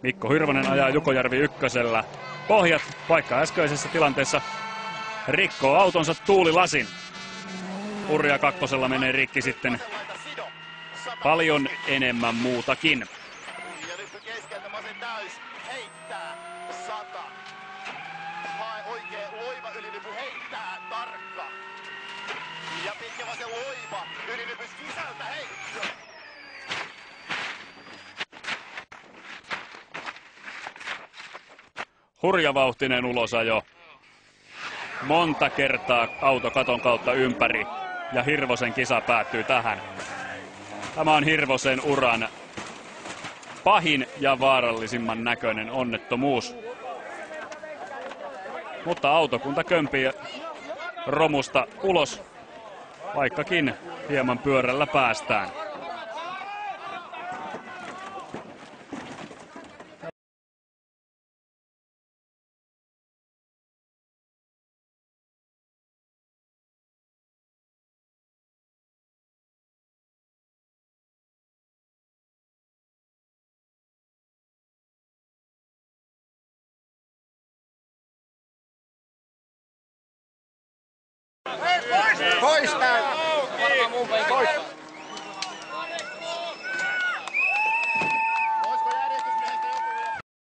Mikko Hirvonen ajaa Jukojärvi ykkösellä pohjat, vaikka äskeisessä tilanteessa rikkoo autonsa tuulilasin. Urja kakkosella menee rikki sitten paljon enemmän muutakin. Ja nyt keskeltä Masen täys heittää 100. Hae oikein loiva ylilypy, heittää tarkka. Ja pitkä vasen loiva ylilypys sisältä heitto. Hurjavauhtinen ulosajo. Monta kertaa auto katon kautta ympäri ja Hirvosen kisa päättyy tähän. Tämä on Hirvosen uran pahin ja vaarallisimman näköinen onnettomuus. Mutta autokunta kömpii romusta ulos, vaikkakin hieman pyörällä päästään. Pois täältä! Pois!